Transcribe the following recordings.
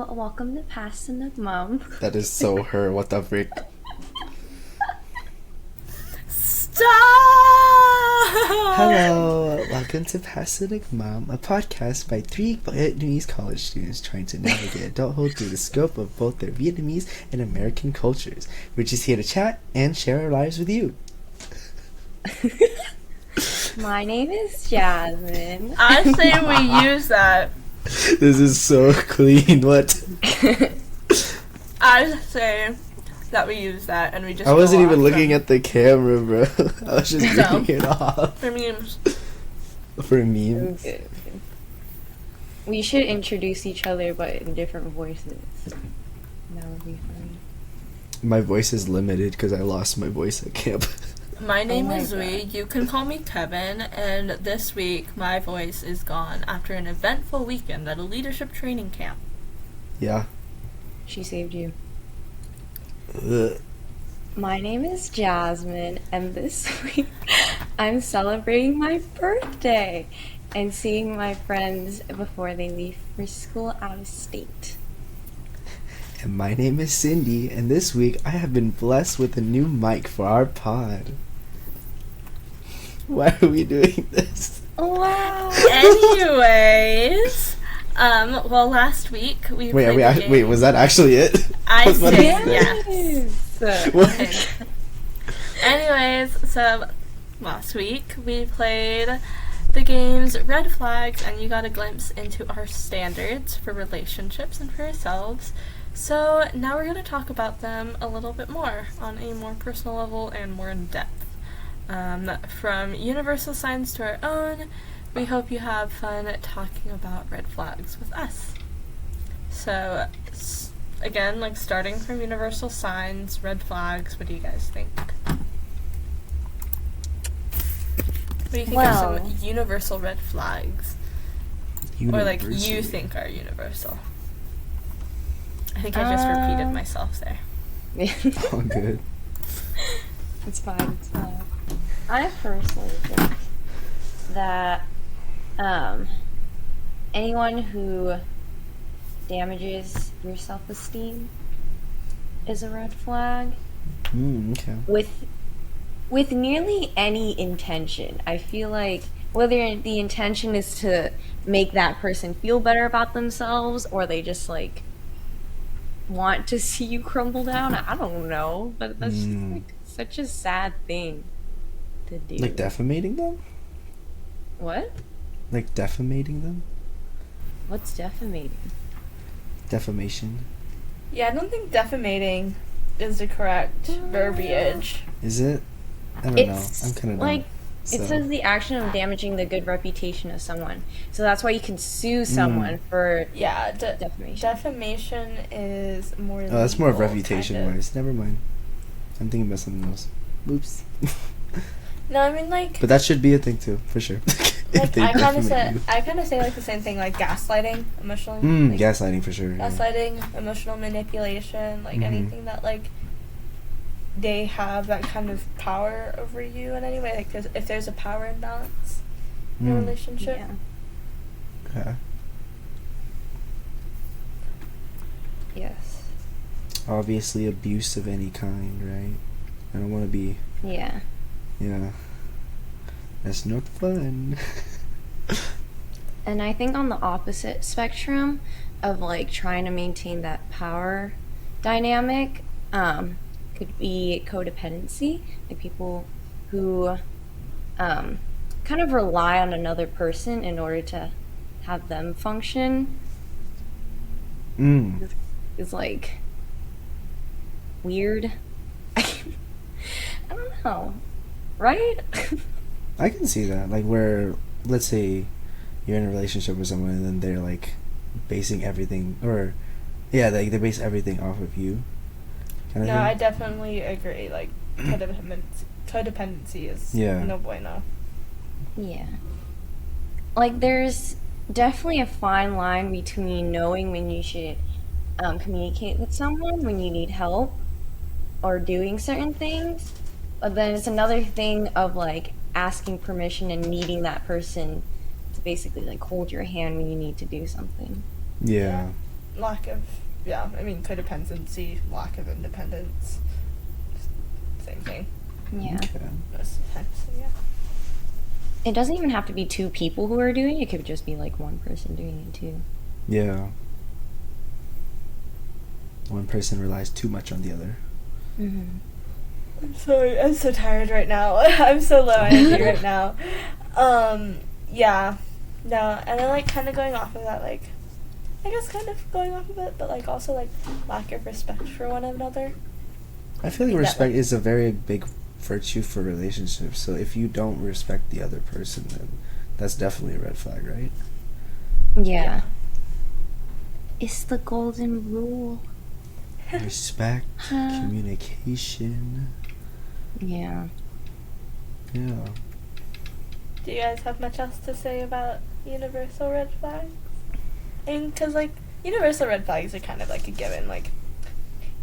Hello, welcome to Passing the Mom. That is so her. What the frick? Stop! Hello, welcome to Pacific Mom, a podcast by three Vietnamese college students trying to navigate adulthood through the scope of both their Vietnamese and American cultures. We're just here to chat and share our lives with you. My name is Jasmine. I say we use that. This is so clean. What? I say that we use that and we just. I wasn't go even off looking them. at the camera, bro. I was just No. reading it off For memes. for me. Okay. We should introduce each other, but in different voices. That would be funny. My voice is limited because I lost my voice at camp. My name my is God. Zui. You can call me Kevin. And this week, my voice is gone after an eventful weekend at a leadership training camp. Yeah. She saved you. Ugh. My name is Jasmine, and this week I'm celebrating my birthday and seeing my friends before they leave for school out of state. And my name is Cindy, and this week I have been blessed with a new mic for our pod. Why are we doing this? Wow! Anyways, well, last week we played the game. Wait, was that actually it? I was about to say say. yes. What? Anyways, so last week we played the games Red Flags, and you got a glimpse into our standards for relationships and for ourselves. So now we're going to talk about them a little bit more on a more personal level and more in depth. From universal signs to our own, we hope you have fun talking about red flags with us. So, again, like starting from universal signs, red flags, what do you guys think? What do you think Well- are some universal red flags? Or like you think are universal? I think I just repeated myself there. Oh, good. It's fine, it's fine. I personally think that anyone who damages your self-esteem is a red flag Okay. with nearly any intention. I feel like whether the intention is to make that person feel better about themselves or they just like want to see you crumble down, I don't know, but that's just like such a sad thing to do. Like defamating them? What? Like defamating them? What's defamating? Defamation. Yeah, I don't think defamating is the correct verbiage. Is it? I don't It's know. I'm kind of like so. it says the action of damaging the good reputation of someone. So that's why you can sue someone for Yeah, defamation. defamation is more. Oh, that's more of legal, reputation kind of. wise. Never mind. I'm thinking about something else. Oops. No, I mean like But that should be a thing too, for sure. If like they I kind of defamate you. say like the same thing, like gaslighting, emotional like, Gaslighting for sure. Yeah. gaslighting, emotional manipulation, like Mhm. anything that like they have that kind of power over you in any way. Like if there's a power imbalance in a Mm. relationship. Yeah. Okay. Yes. Obviously, abuse of any kind, right? I don't want to be. Yeah. Yeah. That's not fun. And I think on the opposite spectrum of like trying to maintain that power dynamic, could be codependency, like people who kind of rely on another person in order to have them function is like weird. I don't know, right? I can see that. Like, where, let's say, you're in a relationship with someone and then they're, like, basing everything, or, yeah, like, they base everything off of you. Kind of No, thing. I definitely agree. Like codependency is Yeah. no bueno. Yeah. Like, there's definitely a fine line between knowing when you should communicate with someone when you need help or doing certain things. But then it's another thing of, like, asking permission and needing that person to basically, like, hold your hand when you need to do something. Yeah. lack of, codependency, lack of independence. Same thing Yeah. Okay. most of the time. So yeah. It doesn't even have to be two people who are doing it. It could just be like one person doing it too. Yeah. One person relies too much on the other. Mm-hmm. I'm sorry, I'm so tired right now. I'm so low energy right now. Yeah. No, and then like kind of going off of that, like, I guess kind of going off of it, but like also like lack of respect for one another. I feel like Yeah. respect is a very big virtue for relationships. So if you don't respect the other person, then that's definitely a red flag, right? Yeah. It's the golden rule. Respect, communication. Yeah. Yeah. Do you guys have much else to say about universal red flags? I mean, because, like, universal red flags are kind of like a given. Like,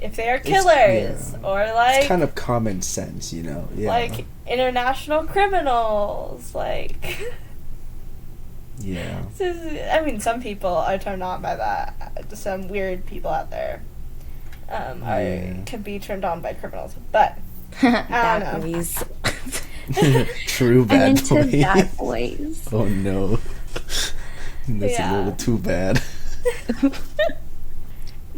if they are killers, yeah. or like, It's kind of common sense, you know? Yeah. like international criminals, like. Yeah. I mean, some people are turned on by that. Some weird people out there Yeah. can be turned on by criminals, but Bad know. boys. True I'm bad into boy. bad boys. Oh no. That's Yeah. a little too bad.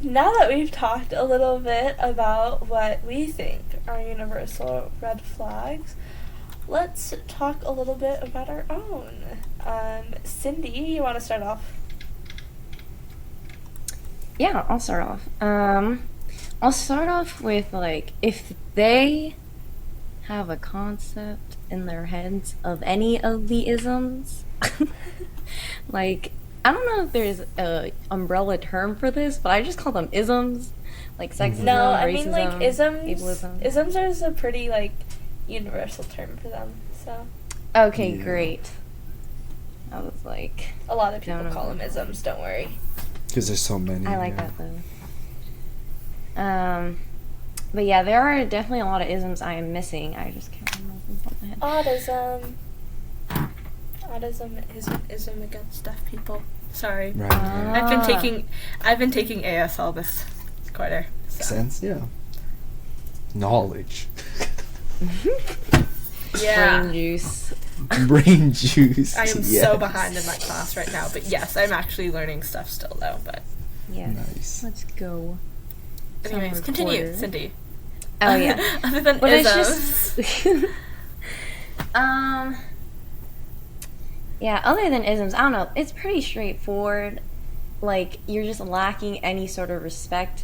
now that we've talked a little bit about what we think are universal red flags, let's talk a little bit about our own. Cindy, you want to start off? Yeah, I'll start off. I'll start off with like if they have a concept in their heads of any of the isms, like I don't know if there's a umbrella term for this, but I just call them isms, like sexism, No, I racism, mean like isms. ableism. Isms are a pretty like universal term for them. So Okay, Yeah. great. I was like, a lot of people Don't know. call them isms. Don't worry. Because there's so many. I like yeah. that though. But yeah, there are definitely a lot of isms I am missing. I just can't remember them off the top of my head. Autism is an ism against deaf people. Sorry. Right. Ah. I've been taking ASL this quarter. So. Sense, yeah. Knowledge. Yeah. Brain juice. Brain juice. I am so yes. behind in my class right now, but yes, I'm actually learning stuff still though. But Yes. Nice. Let's go. anyways, Summer continue, quarter. Cindy. Oh yeah. Other than But isms. it's just yeah, other than isms, I don't know, it's pretty straightforward. Like you're just lacking any sort of respect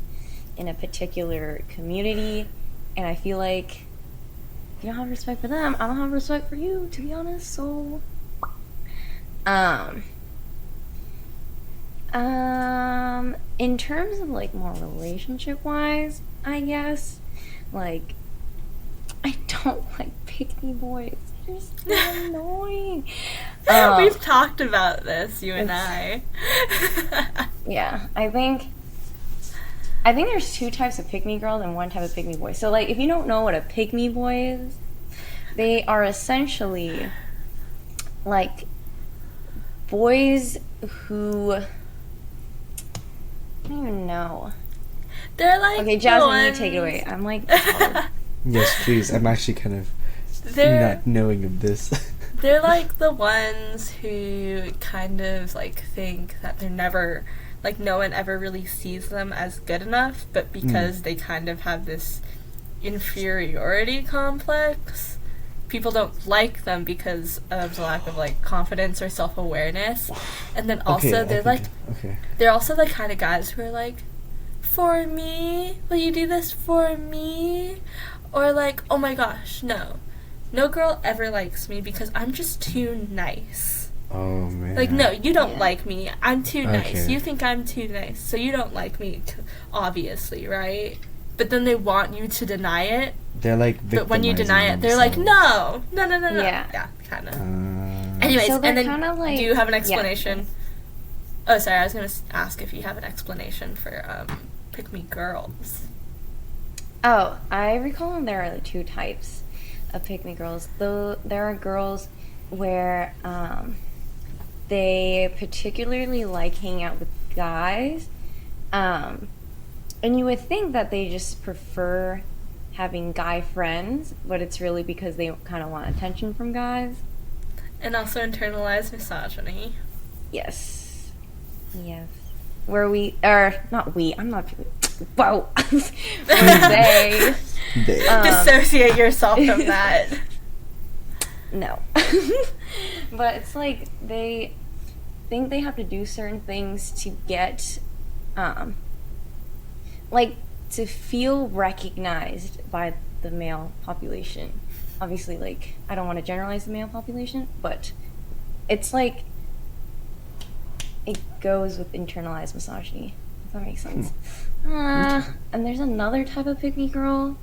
in a particular community, and I feel like if you don't have respect for them, I don't have respect for you, to be honest. So in terms of like more relationship wise, I guess, like I don't like pick me boys. They're so annoying. We've talked about this, you and I. Yeah, I think there's two types of pick me girls and one type of pick me boy. So like if you don't know what a pick me boy is, they are essentially like boys who I don't even know. They're like Okay, the Jasmine, you take it ones- away. I'm like Yes, please. I'm actually kind of they're not knowing of this. they're like the ones who kind of like think that they're never like no one ever really sees them as good enough, but because they kind of have this inferiority complex, people don't like them because of the lack of like confidence or self-awareness. And then also Okay, I they're think- like Okay. they're also the kind of guys who are like, for me? Will you do this for me? Or like, oh my gosh, no. No girl ever likes me because I'm just too nice. Oh man. Like, no, you don't Yeah. like me. I'm too nice. Okay. You think I'm too nice, so you don't like me, obviously, right? But then they want you to deny it. They're like. But when you deny it, victimizing they're like, themselves. no. Yeah. Yeah, kind of. Uh, Anyways, So they're and then kinda like- do you have an yeah. explanation? Oh, sorry, I was going to ask if you have an explanation for Pick Me Girls. Oh, I recall there are two types of pick me girls. Though there are girls where they particularly like hanging out with guys And you would think that they just prefer having guy friends, but it's really because they kind of want attention from guys. And also internalized misogyny. Yes. Yes. Where we, or not we, I'm not, whoa. Where they, Dissociate yourself from that. no. But it's like they think they have to do certain things to get, like, to feel recognized by the male population. Obviously, like, I don't want to generalize the male population, but it's like it goes with internalized misogyny, if that makes sense. And there's another type of pick-me girl.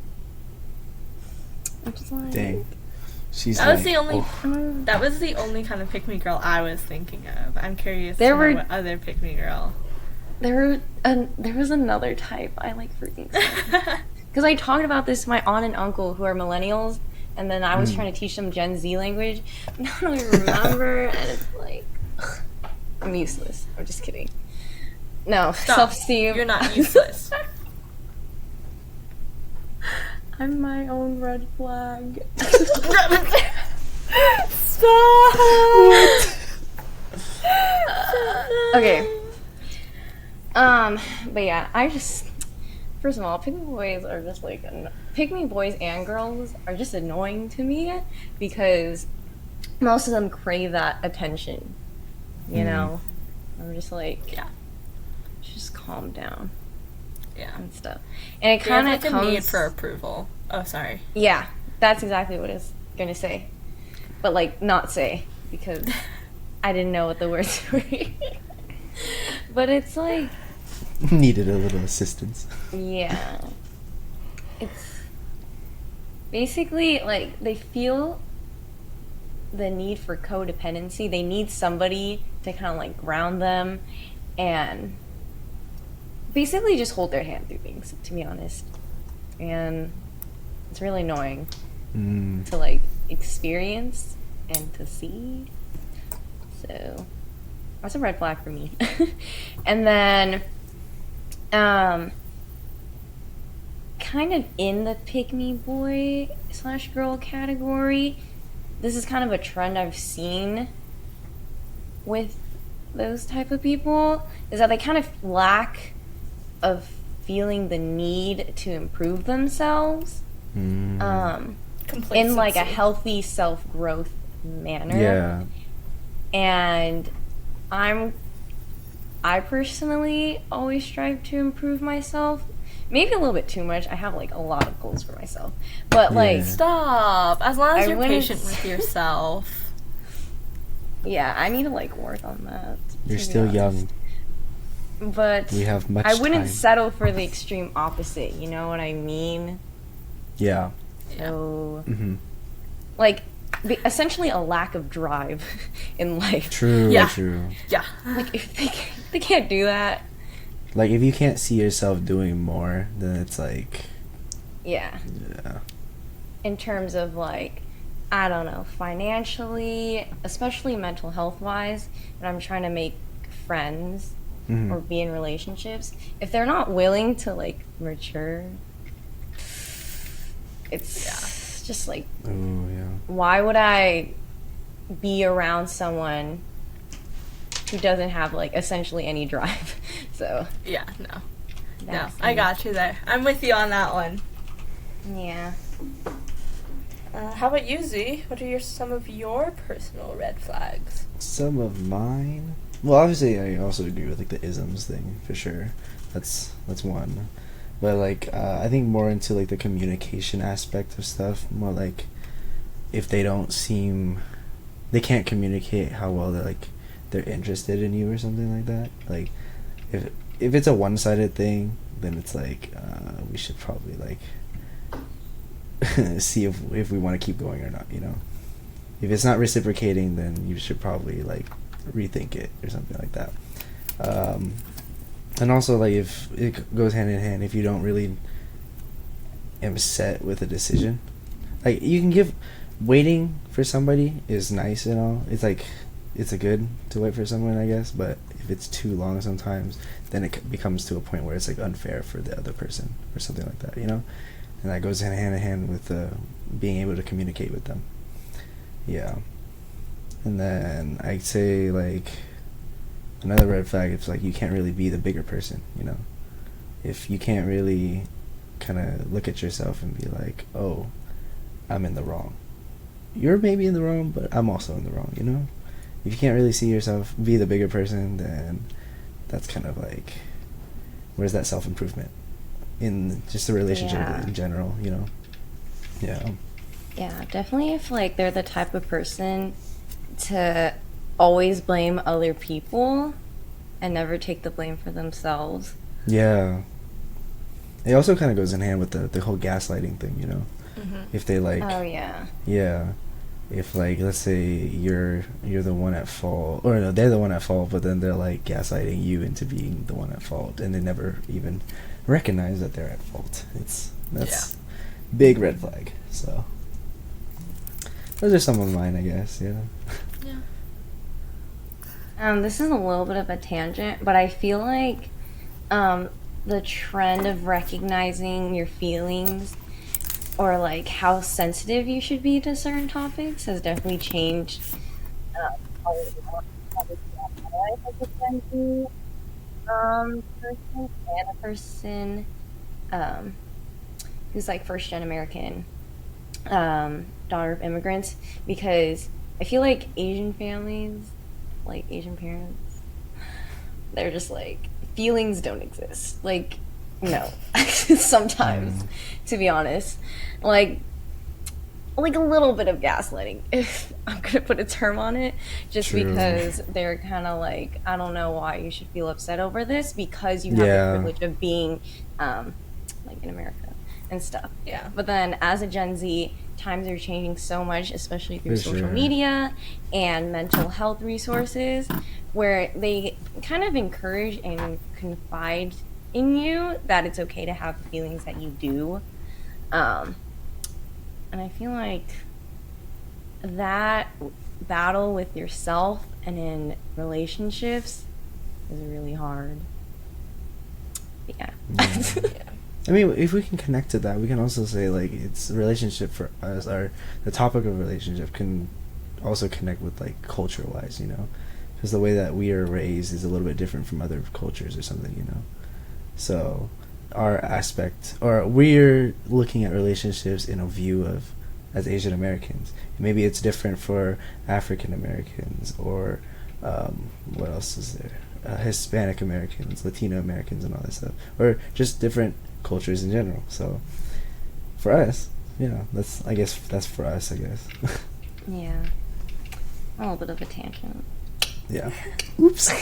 I'm just like, Dang. She's That was the only. oh, That was the only kind of pick me girl I was thinking of. I'm curious There to were- know what other pick me girl. there was another type I like freaking because I talked about this to my aunt and uncle who are millennials, and then I was trying to teach them Gen Z language. Now I don't even remember, and it's like I'm useless. I'm just kidding. No, Stop. self-esteem. You're not useless. I'm my own red flag. Stop. Okay. But yeah, I just first of all, pick me boys are just like pick me boys and girls are just annoying to me because most of them crave that attention. You know, I'm just like, Yeah. just calm down Yeah. and stuff. And it We have kind of like a comes. need for approval. Oh, sorry. Yeah, that's exactly what I was gonna say, but like not say because I didn't know what the words were. But it's like, needed a little assistance. yeah, it's basically like they feel the need for codependency. They need somebody to kind of like ground them and basically just hold their hand through things, to be honest. And it's really annoying to like experience and to see. So that's a red flag for me. And then kind of in the pick me boy / girl category, this is kind of a trend I've seen with those type of people, is that they kind of lack of feeling the need to improve themselves in like a healthy self-growth manner. Yeah. And I personally always strive to improve myself. Maybe a little bit too much. I have like a lot of goals for myself. But like, Yeah. Stop. As long as I you're wouldn't patient with yourself. yeah, I need to like work on that. You're to be still honest. young. But We have much I wouldn't time. settle for the extreme opposite, you know what I mean? Yeah. So hmm like essentially a lack of drive in life. True. Yeah. True. Yeah. Like if they can't do that, Like if you can't see yourself doing more, then it's like, yeah. yeah. In terms of like, I don't know, financially, especially mental health wise, and I'm trying to make friends Mhm. or be in relationships, if they're not willing to like mature, it's just like, Oh yeah. why would I be around someone who doesn't have like essentially any drive? So Yeah, no. No, that's I got you there. I'm with you on that one. yeah. How about you, Z? What are some of your personal red flags? Some of mine. Well, obviously, I also agree with like the isms thing for sure. That's one. But like, I think more into like the communication aspect of stuff. More like, if they don't seem, they can't communicate how well they're interested in you or something like that. Like, if it's a one-sided thing, then it's like we should probably like see if we want to keep going or not. You know, if it's not reciprocating, then you should probably like rethink it or something like that. And also, like, if it goes hand in hand, if you don't really am set with a decision, like, you can give waiting for somebody is nice and all. It's like it's a good to wait for someone, I guess. But if it's too long, sometimes then it becomes to a point where it's like unfair for the other person or something like that, you know. And that goes hand in hand with being able to communicate with them. Yeah. And then I'd say like another red flag is like you can't really be the bigger person, you know. If you can't really kind of look at yourself and be like, oh, I'm in the wrong. You're maybe in the wrong, but I'm also in the wrong, you know? If you can't really see yourself be the bigger person, then that's kind of like, where's that self-improvement in just the relationship Yeah. in general, you know? Yeah. Yeah, definitely if like they're the type of person to always blame other people and never take the blame for themselves. Yeah. It also kind of goes in hand with the whole gaslighting thing, you know? If they like, Oh yeah. yeah, if like let's say you're the one at fault, or no, they're the one at fault, but then they're like gaslighting you into being the one at fault, and they never even recognize that they're at fault. That's big red flag. So those are some of mine, I guess. Yeah. This is a little bit of a tangent, but I feel like the trend of recognizing your feelings or like how sensitive you should be to certain topics has definitely changed. Probably as a Gen Z, person and a person um, who's like first gen American, daughter of immigrants, because I feel like Asian families, like Asian parents, they're just like feelings don't exist. Like no, sometimes, to be honest, like a little bit of gaslighting, if I'm gonna put a term on it, just True. because they're kind of like, I don't know why you should feel upset over this because you have Yeah. the privilege of being like in America and stuff. Yeah. But then as a Gen Z, times are changing so much, especially through For social sure. media and mental health resources, where they kind of encourage and confide in you that it's okay to have the feelings that you do. And I feel like that battle with yourself and in relationships is really hard. But yeah. Yeah. I mean, if we can connect to that, we can also say like it's a relationship for us, or the topic of relationship can also connect with like culture wise, you know, because the way that we are raised is a little bit different from other cultures or something, you know. So our aspect, or we're looking at relationships in a view of as Asian Americans. Maybe it's different for African Americans, or what else is there? Hispanic Americans, Latino Americans, and all that stuff, or just different cultures in general. So for us, yeah, I guess that's for us, I guess. Yeah. A little bit of a tangent. Yeah. Oops.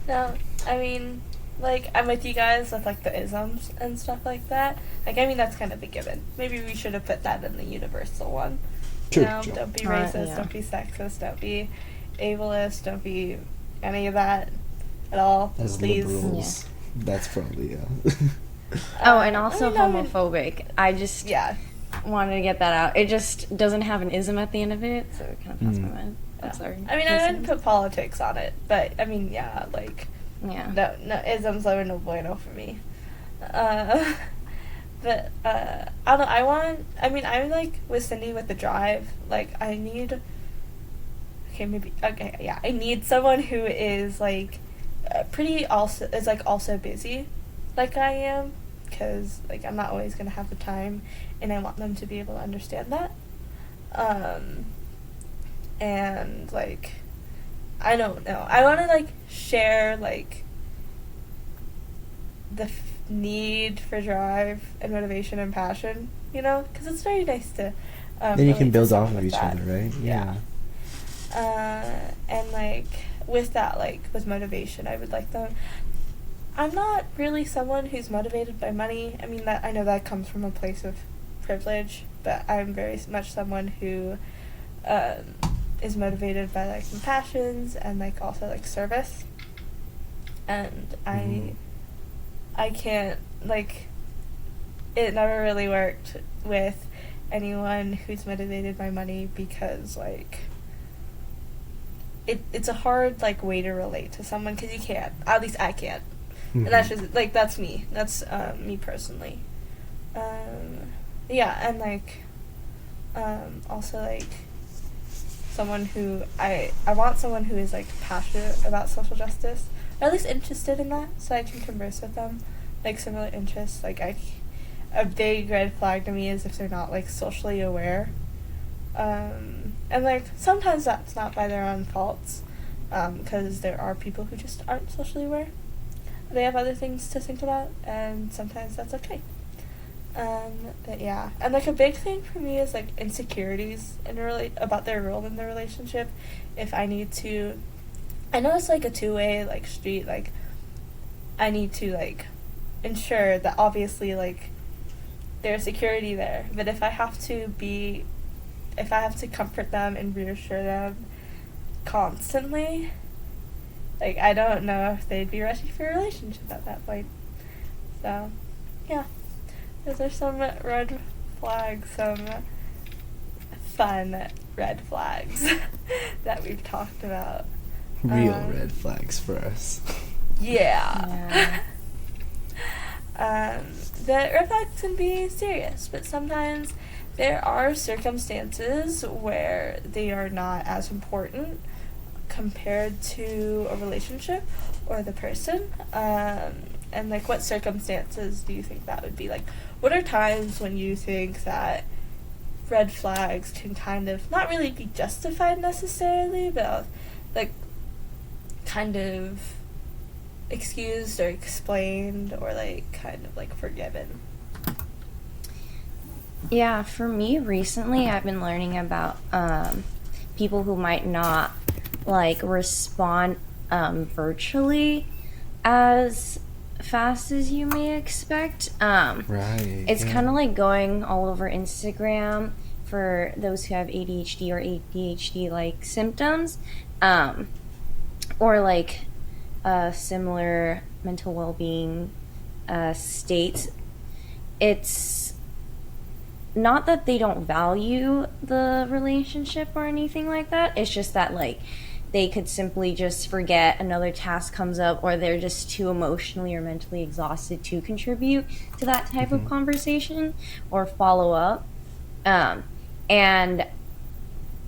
No, I mean, like, I'm with you guys with, like, the isms and stuff like that. Like, I mean, that's kind of a given. Maybe we should have put that in the universal one. True, You know, true. don't be racist, Yeah. don't be sexist, don't be ableist, don't be any of that at all. As please. liberals, that's probably Oh, and also I mean, I would- homophobic. I just Yeah. wanted to get that out. It just doesn't have an ism at the end of it, so it kind of passed my Mm. mind. I'm sorry. I mean, I didn't put politics on it, but, I mean, yeah, like, Yeah. no isms are no bueno for me. But, I don't know, I'm, like, with Cindy with the drive, like, I need someone who is, like, also busy, like I am, because, like, I'm not always gonna have the time, and I want them to be able to understand that. And, like, I don't know. I want to, like, share, like, the need for drive and motivation and passion, you know? Because it's very nice to. then you relate can to build someone off of with each that. other, right? Yeah. And, like, with that, like, with motivation, I would like them. I'm not really someone who's motivated by money. I mean, I know that comes from a place of privilege, but I'm very much someone who is motivated by, like, some passions and, like, also, like, service. And Mhm. I can't, like, it never really worked with anyone who's motivated by money because, like, it's a hard like way to relate to someone because you can't. At least I can't. Mhm. And that's just like that's me. That's me personally. Yeah, and like also like someone who I want someone who is like passionate about social justice, or at least interested in that, so I can converse with them, like similar interests. Like a big red flag to me is if they're not like socially aware, and like sometimes that's not by their own faults, because there are people who just aren't socially aware. They have other things to think about, and sometimes that's okay. But yeah, and like a big thing for me is like insecurities about their role in the relationship. If I need to, I know it's like a two-way like street. Like I need to like ensure that obviously like there's security there. But if I have to comfort them and reassure them constantly, like I don't know if they'd be ready for a relationship at that point. So, yeah. Those are some red flags, some fun red flags that we've talked about. Real red flags for us. Yeah. The red flags can be serious, but sometimes there are circumstances where they are not as important compared to a relationship or the person. And like what circumstances do you think that would be? Like what are times when you think that red flags can kind of not really be justified necessarily, but like kind of excused or explained or like kind of like forgiven? Yeah, for me recently, I've been learning about people who might not like respond virtually as fast as you may expect. Right. It's yeah. kind of like going all over Instagram for those who have ADHD or ADHD like symptoms, or like similar mental well-being states. It's not that they don't value the relationship or anything like that. It's just that like they could simply just forget, another task comes up, or they're just too emotionally or mentally exhausted to contribute to that type of conversation or follow up. And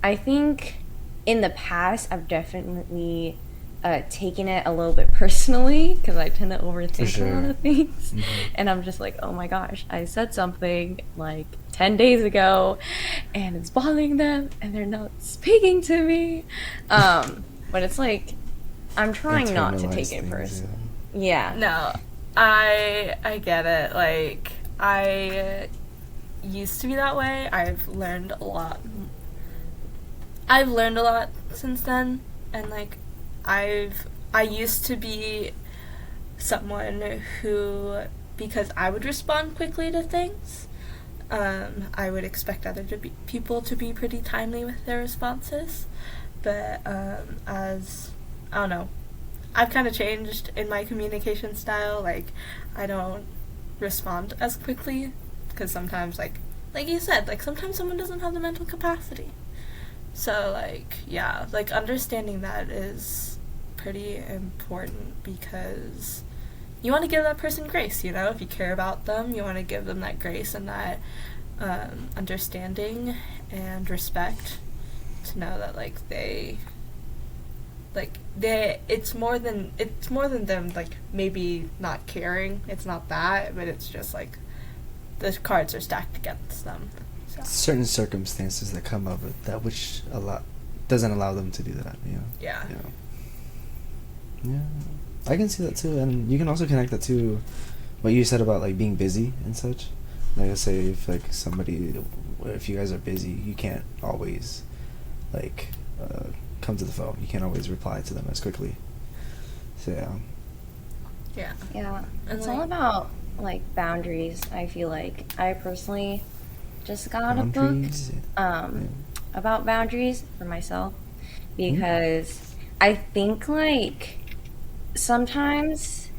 I think in the past I've definitely taken it a little bit personally because I tend to overthink a lot of things. And I'm just like, oh my gosh, I said something like 10 days ago and it's bothering them and they're not speaking to me. But it's like, I'm trying not to take it personally. Yeah. No, I get it. Like, I used to be that way. I've learned a lot since then, and like I used to be someone who, because I would respond quickly to things, I would expect other people to be pretty timely with their responses. But as, I don't know, I've kind of changed in my communication style. Like, I don't respond as quickly because sometimes, like you said, like sometimes someone doesn't have the mental capacity. So, like, yeah, like understanding that is pretty important because you want to give that person grace, you know? If you care about them, you want to give them that grace and that understanding and respect to know that, it's more than them, like, maybe not caring. It's not that, but it's just, like, the cards are stacked against them. So. Certain circumstances that come up with that, which doesn't allow them to do that, you know? Yeah. You know? Yeah, I can see that too, and you can also connect that to what you said about like being busy and such. Like I say, if like if you guys are busy, you can't always like come to the phone. You can't always reply to them as quickly. So yeah. Yeah, And it's like, all about like boundaries. I feel like I personally just got a book about boundaries for myself because I think like sometimes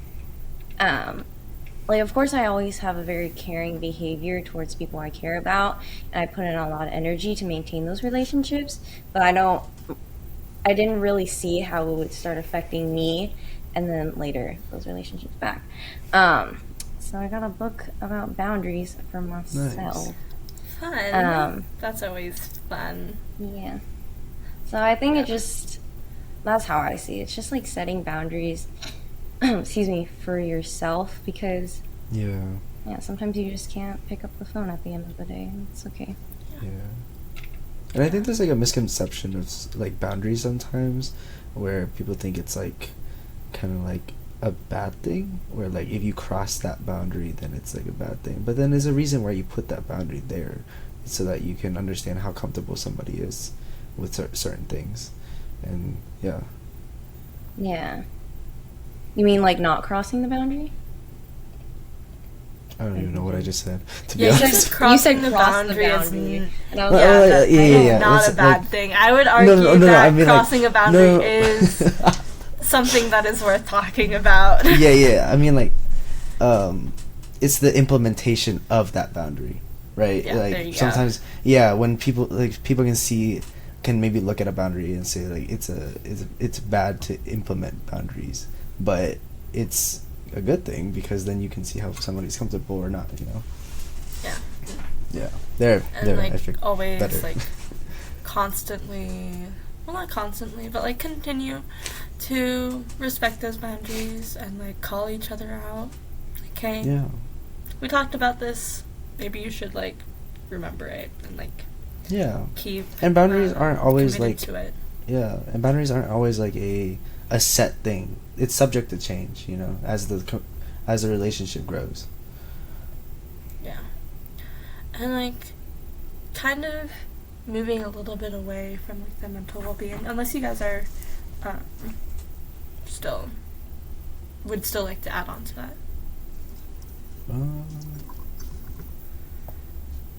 like of course I always have a very caring behavior towards people I care about and I put in a lot of energy to maintain those relationships, but I I didn't really see how it would start affecting me, and then later those relationships back. So I got a book about boundaries for myself. Fun. That's always fun. Yeah. So I think that's how I see it. It's just like setting boundaries, excuse me, for yourself, because Yeah. sometimes you just can't pick up the phone at the end of the day. It's okay. Yeah. And I think there's like a misconception of like boundaries sometimes, where people think it's like kind of like a bad thing, where like if you cross that boundary then it's like a bad thing. But then there's a reason why you put that boundary there, so that you can understand how comfortable somebody is with certain things. And yeah. Yeah. You mean like not crossing the boundary? I don't even know what I just said, to be Yeah, honest. crossing the cross the boundary is boundary. And I was Well, like, that's yeah. not It's a bad like- thing. I would argue that I mean, like, crossing a boundary no. is something that is worth talking about. yeah. I mean, like, it's the implementation of that boundary, right? Yeah, like there you go. sometimes, when people can maybe look at a boundary and say like it's bad to implement boundaries, but it's a good thing because then you can see how somebody's comfortable or not. Yeah. Yeah. There. And like I think always better. like constantly, well, not constantly, but like continue to respect those boundaries and like call each other out. Okay, Yeah. we talked about this. Maybe you should like remember it and like Yeah. keep. And boundaries aren't always committed like to it. Yeah, and boundaries aren't always like a set thing. It's subject to change, as the relationship grows. Yeah, and like kind of moving a little bit away from like the mental well-being, unless you guys are would still like to add on to that.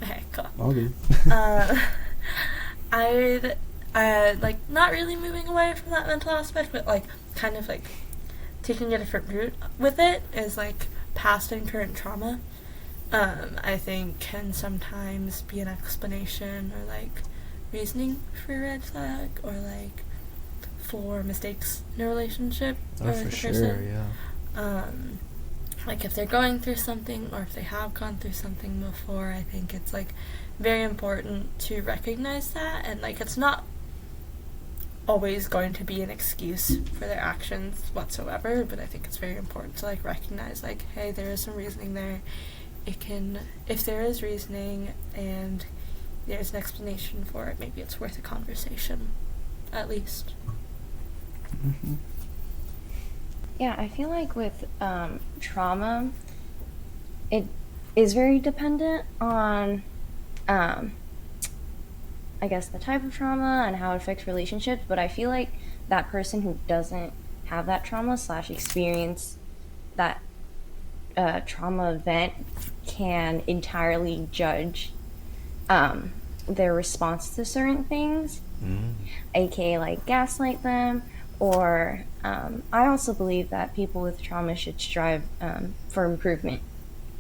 Okay, cool. I'll do. I'd like not really moving away from that mental aspect, but like kind of like taking a different route with it is like past and current trauma. I think can sometimes be an explanation or like reasoning for a red flag or like for mistakes in a relationship or For with a sure, person. yeah. Like if they're going through something or if they have gone through something before, I think it's like very important to recognize that, and like it's not always going to be an excuse for their actions whatsoever, but I think it's very important to like recognize like, hey, there is some reasoning there. If there is reasoning and there's an explanation for it, maybe it's worth a conversation, at least. Mm-hmm. Yeah, I feel like with trauma, it is very dependent on, I guess, the type of trauma and how it affects relationships. But I feel like that person who doesn't have that trauma / experience that trauma event can entirely judge their response to certain things, aka like gaslight them. Or I also believe that people with trauma should strive for improvement.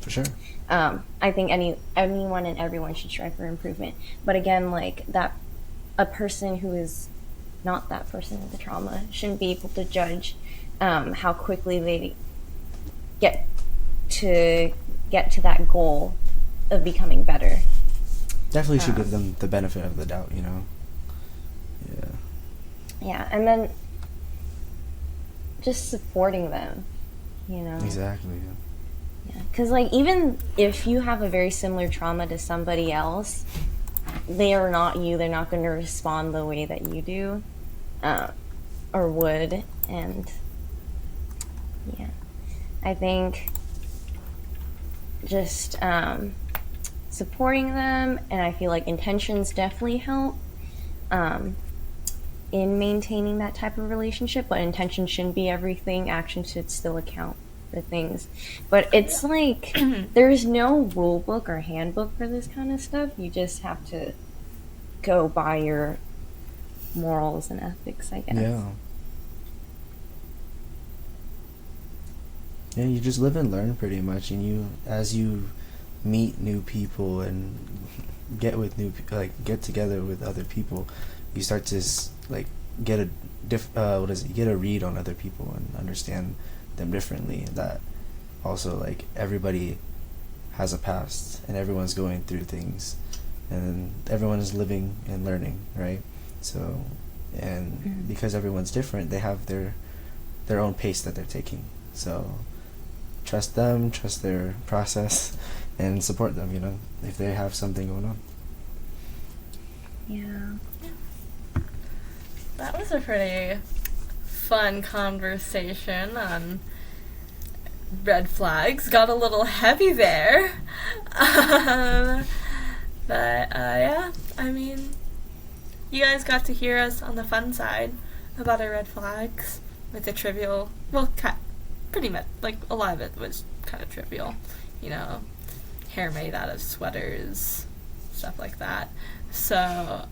For sure. I think anyone and everyone should strive for improvement. But again, like that, a person who is not that person with the trauma shouldn't be able to judge how quickly they get to that goal of becoming better. Definitely should give them the benefit of the doubt, Yeah. Yeah, and then just supporting them, Exactly. Yeah, because like even if you have a very similar trauma to somebody else, they are not you. They're not going to respond the way that you do, or would. And yeah, I think just supporting them, and I feel like intentions definitely help in maintaining that type of relationship. But intention shouldn't be everything. Action should still account for things. But it's like there's no rule book or handbook for this kind of stuff. You just have to go by your morals and ethics, I guess. Yeah. Yeah, you just live and learn pretty much, and as you meet new people and get together with other people, you start to get a get a read on other people and understand them differently. That also, like, everybody has a past and everyone's going through things and everyone is living and learning, right? So, and because everyone's different, they have their own pace that they're taking. So trust them, trust their process, and support them, you know, if they have something going on. Yeah. That was a pretty fun conversation on red flags. Got a little heavy there. But yeah, I mean, you guys got to hear us on the fun side about our red flags with the trivial, well, pretty much, like, a lot of it was kind of trivial, you know, hair made out of sweaters, stuff like that. So,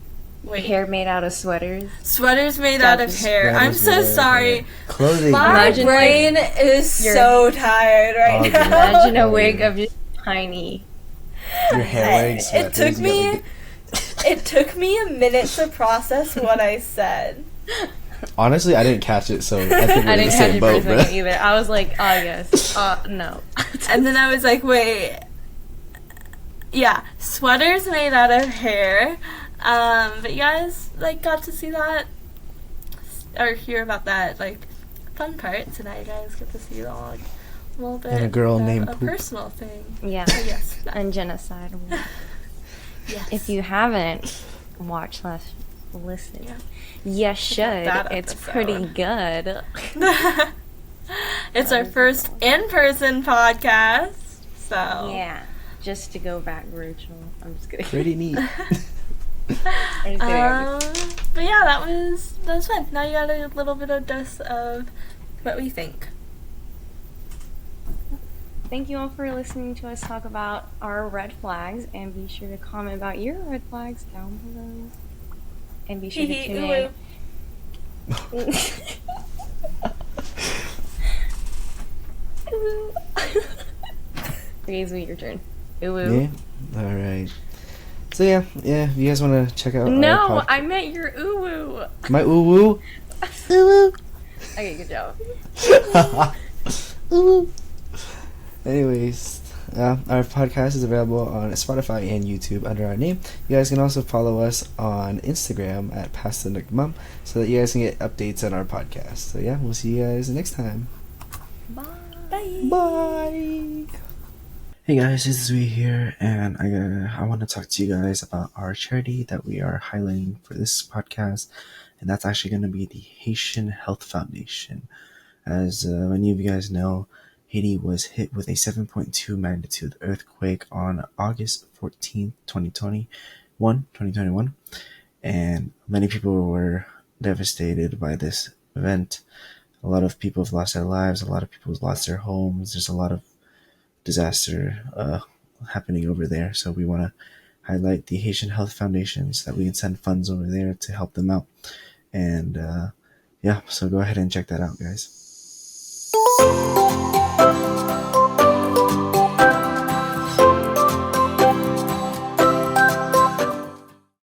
wait. Hair made out of sweaters. Sweaters made out of hair. I'm Sweaters so made out of sorry. hair. Clothing. My Imagine, brain is so tired right Oh, now. good. Imagine a wig of just tiny. Your hair wearing It sweaters. took you me gotta it took me a minute to process what I said. Honestly, I didn't catch it, so I think we're I in the didn't catch same it for a boat, second bro. either. I was like, oh yes, no. And then I was like, wait. Yeah, sweaters made out of hair. But you guys, like, got to see that or hear about that, like, fun part. So now you guys get to see, like, a little bit And a girl of named a Poop. personal thing. Yeah. So yes. And genocide. Yes. If you haven't watched / listened, Yeah. you should. that It's episode. pretty good. It's our first in-person podcast, so Yeah. Just to go back original. I'm just kidding. Pretty neat. I'm just kidding. But yeah, that was fun. Now you got a little bit of dose of what we think. Thank you all for listening to us talk about our red flags, and be sure to comment about your red flags down below. And be sure to tune in. Okay, it's your turn. Ooh. Yeah. All right. So yeah. If you guys want to check out No, our I meant your ooh. my ooh woo. Ooh Okay, good job. woo. Ooh. Anyways, our podcast is available on Spotify and YouTube under our name. You guys can also follow us on Instagram at @PastTheNickMom so that you guys can get updates on our podcast. So yeah, we'll see you guys next time. Bye. Bye. Hey guys, this is we here, and I want to talk to you guys about our charity that we are highlighting for this podcast, and that's actually going to be the Haitian Health Foundation. As many of you guys know, Haiti was hit with a 7.2 magnitude earthquake on August 14th, 2021, and many people were devastated by this event. A lot of people have lost their lives, a lot of people have lost their homes. There's a lot of disaster happening over there, so we want to highlight the Haitian Health Foundation so that we can send funds over there to help them out. And yeah, so go ahead and check that out, guys.